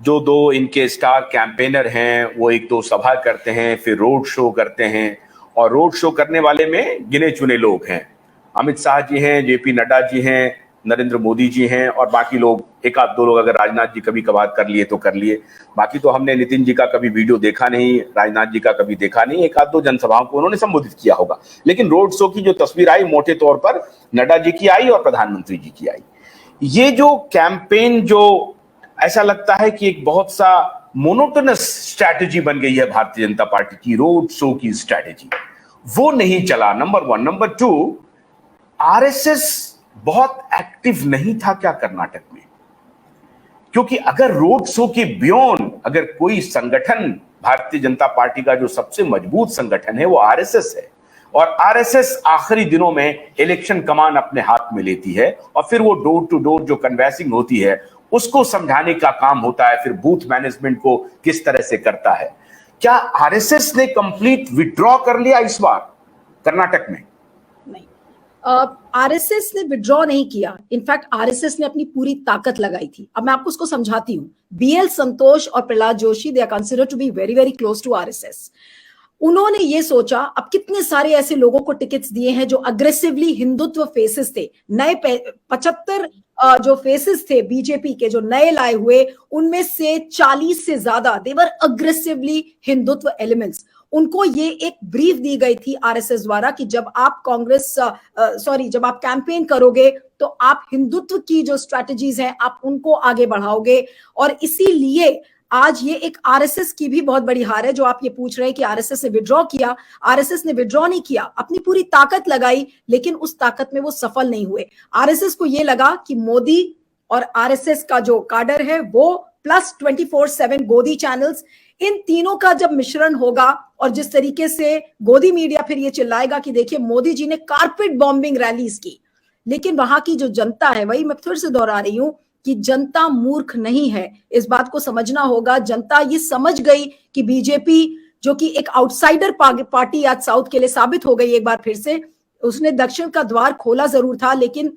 जो दो इनके स्टार कैंपेनर हैं वो एक दो सभा करते हैं, फिर रोड शो करते हैं, और रोड शो करने वाले में गिने चुने लोग हैं। अमित शाह जी हैं, जेपी नड्डा जी हैं, नरेंद्र मोदी जी हैं, और बाकी लोग एक आध दो लोग, अगर राजनाथ जी कभी कभार कर लिए तो कर लिए। बाकी तो हमने नितिन जी का कभी वीडियो देखा नहीं, राजनाथ जी का कभी देखा नहीं। एक आध दो जनसभाओं को उन्होंने संबोधित किया होगा, लेकिन रोड शो की जो तस्वीर आई मोटे तौर पर नड्डा जी की आई और प्रधानमंत्री जी की आई। ये जो कैंपेन, जो ऐसा लगता है कि एक बहुत सा मोनोटोनस स्ट्रैटेजी बन गई है भारतीय जनता पार्टी की, रोड शो की स्ट्रैटेजी, वो नहीं चला, number one. Number two, RSS बहुत एक्टिव नहीं था क्या कर्नाटक में? क्योंकि अगर रोड शो के बियॉन्ड अगर कोई संगठन, भारतीय जनता पार्टी का जो सबसे मजबूत संगठन है वो आरएसएस है, और आरएसएस आखिरी दिनों में इलेक्शन कमान अपने हाथ में लेती है, और फिर वो डोर टू डोर जो कन्वेंसिंग होती है उसको समझाने का काम होता है, फिर बूथ मैनेजमेंट को किस तरह से करता है। क्या आरएसएस ने कंप्लीट विड्रॉ कर लिया इस बार कर्नाटक में? नहीं, आरएसएस ने विड्रॉ नहीं किया। इनफैक्ट आरएसएस ने अपनी पूरी ताकत लगाई थी। अब मैं आपको उसको समझाती हूँ। बीएल संतोष और Prahlad Joshi, they are considered to be very very close to RSS. उन्होंने ये सोचा, अब कितने सारे ऐसे लोगों को टिकट्स दिए हैं जो अग्रेसिवली हिंदुत्व फेसेस थे, नए 75 जो फेसेस थे बीजेपी के जो नए लाए हुए, उनमें से 40 से ज्यादा देवर अग्रेसिवली हिंदुत्व एलिमेंट्स। उनको ये एक ब्रीफ दी गई थी आरएसएस द्वारा कि जब आप जब आप कैंपेन करोगे तो आप हिंदुत्व की जो स्ट्रैटेजीज हैं आप उनको आगे बढ़ाओगे। और इसीलिए आज ये एक आरएसएस की भी बहुत बड़ी हार है। जो आप ये पूछ रहे हैं कि आरएसएस ने विड्रॉ किया, आरएसएस ने विड्रॉ नहीं किया, अपनी पूरी ताकत लगाई, लेकिन उस ताकत में वो सफल नहीं हुए। आरएसएस को ये लगा कि मोदी और आरएसएस का जो काडर है वो प्लस 24/7 गोदी चैनल्स, इन तीनों का जब मिश्रण होगा, और जिस तरीके से गोदी मीडिया फिर ये चिल्लाएगा कि देखिए मोदी जी ने कारपेट बॉम्बिंग रैलीज की, लेकिन वहां की जो जनता है, वही मैं फिर से दोहरा रही हूं कि जनता मूर्ख नहीं है, इस बात को समझना होगा। जनता ये समझ गई कि बीजेपी, जो कि एक आउटसाइडर पार्टी आज साउथ के लिए साबित हो गई एक बार फिर से, उसने दक्षिण का द्वार खोला जरूर था, लेकिन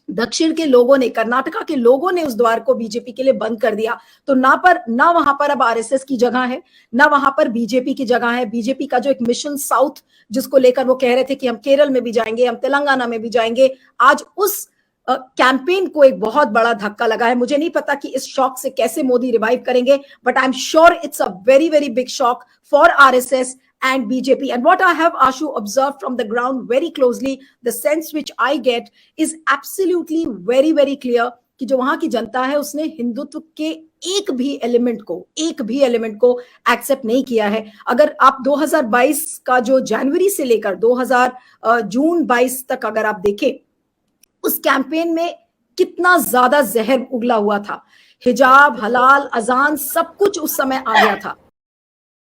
दक्षिण के लोगों ने, कर्नाटका के लोगों ने उस द्वार को बीजेपी के लिए बंद कर दिया। तो ना वहां पर अब आरएसएस की जगह है, ना वहां पर बीजेपी की जगह है। बीजेपी का जो एक मिशन साउथ, जिसको लेकर वो कह रहे थे कि हम केरल में भी जाएंगे, हम तेलंगाना में भी जाएंगे, आज उस कैंपेन को एक बहुत बड़ा धक्का लगा है। मुझे नहीं पता कि इस शॉक से कैसे मोदी रिवाइव करेंगे, but I am sure it's a very very big shock for RSS and BJP. And what I have, Ashu, observed from the ground very closely, the sense which I get is absolutely very very clear कि जो वहां की जनता है उसने हिंदुत्व के एक भी element को एक्सेप्ट नहीं किया है। अगर आप 2022 का जो जनवरी से लेकर जून 22 तक अगर आप देखें, उस कैंपेन में कितना ज्यादा जहर उगला हुआ था। हिजाब, हलाल, अजान, सब कुछ उस समय आ गया था।